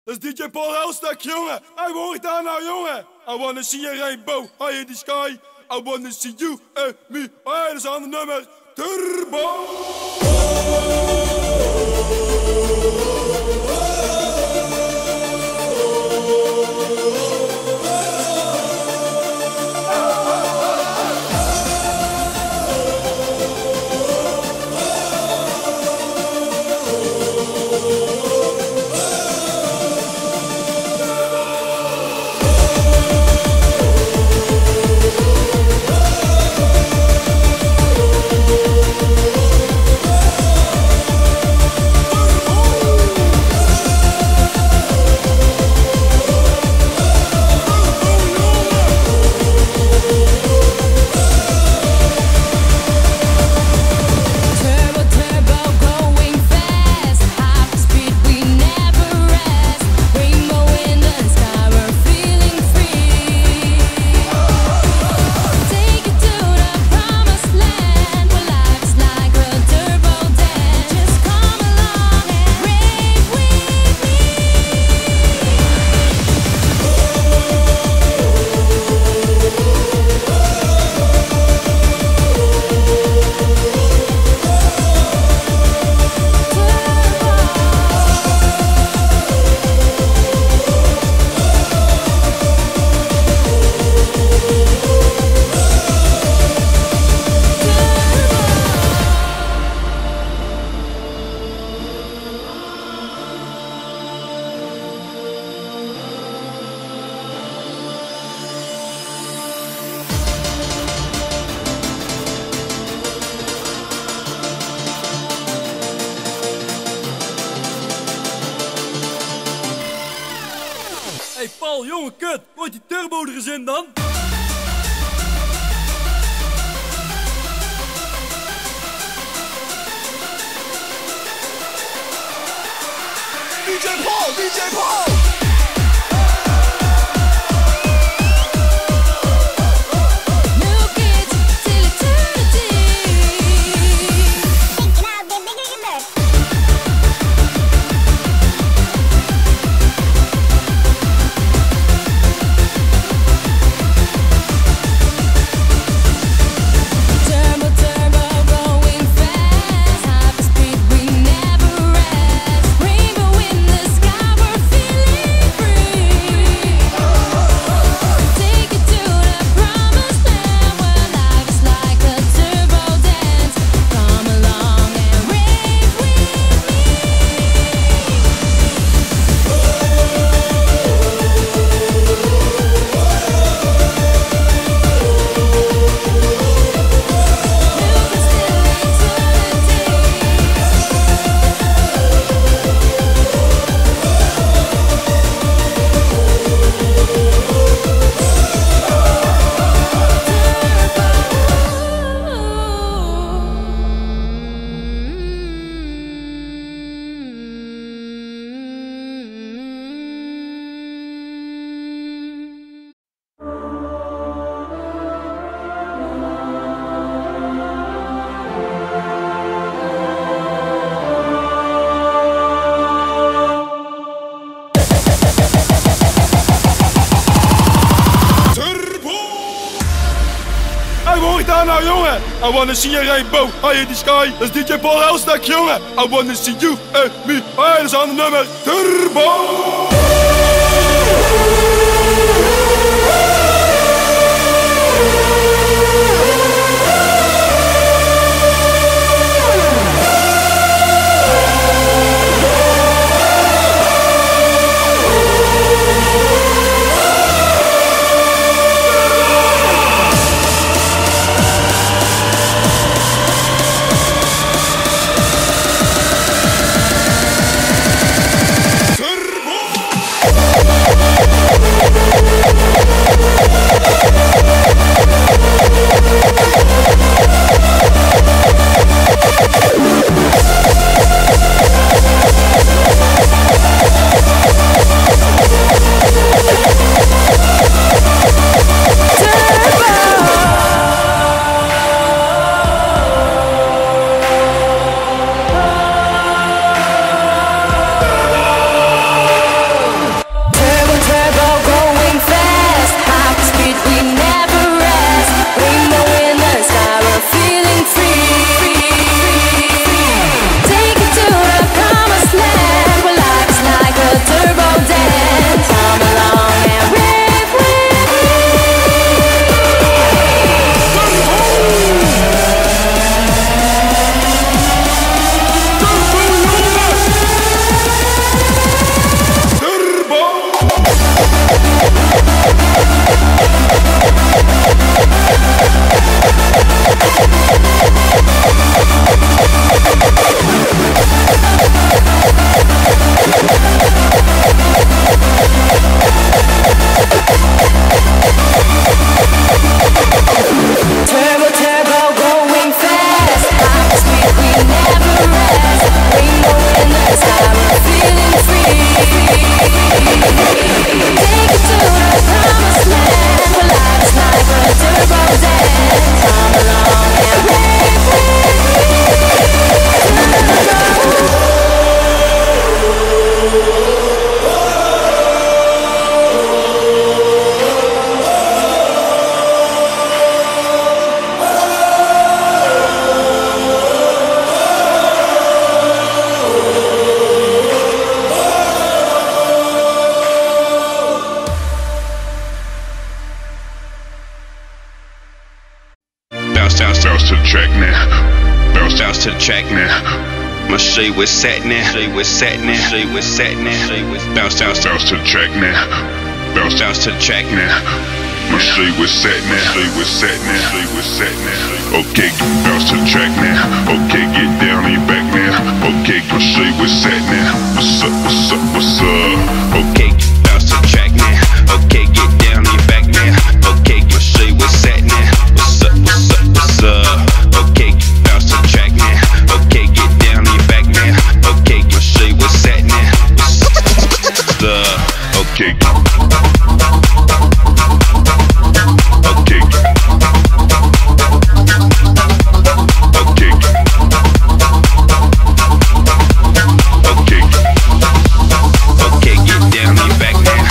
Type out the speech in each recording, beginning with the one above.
Dat is DJ Paul Elstak, jongen. Hij hoort daar nou, jongen. I wanna see a rainbow high in the sky. I wanna see you and me. Oh, dat is een ander nummer. Turbo. Hey Paul, jongen, kut. Gooit die turbo er eens in dan. DJ Paul, DJ Paul. Nou jongen, I wanna see a rainbow high in the sky. Dat is DJ Paul Elstak, jongen. I wanna see you and me. Oh, dat is een ander nummer. Turbo. Turbo! track now. My shade was sat now. Shade was sat now. Shade was sat now. Bounce to the track now. Bounce to the track now. My shade was sat now. Shade was sat now. Shade was sat now. Okay, bounce to the track now. Okay, get down on your back now. Okay, my shade was sat now. What's up? What's up? What's up? Okay, bounce to the track now. Okay, get down on your back now. Okay, my shade was sat now. What's up? What's up? What's up? Okay, bounce to the track now. Okay, get down on your back now. Okay, my shade was sat now. What's up? Okay. Okay. Okay. Okay, get down on your back now.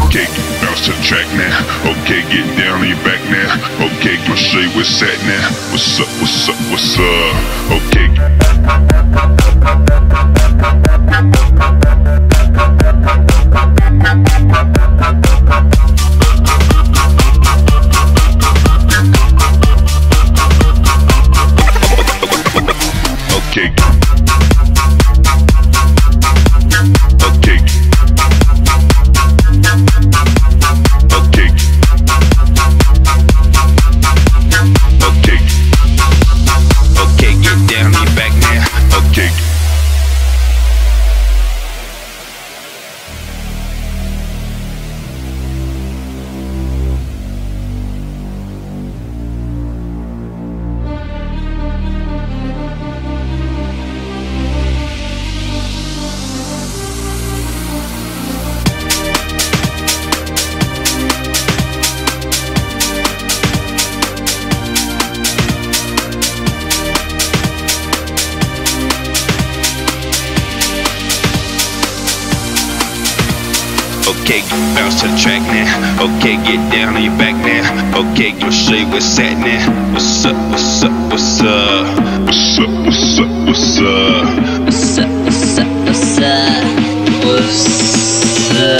Okay, bounce to the track now. Okay, get down on your back now. Okay, my shade was sat now. What's up? What's up? What's up? Okay. Okay. Okay, bounce to the track now. Okay, get down on your back now. Okay, your shade was sat now. What's up? What's up? What's up? What's up? What's up? What's up? What's up? What's up? What's up? What's up?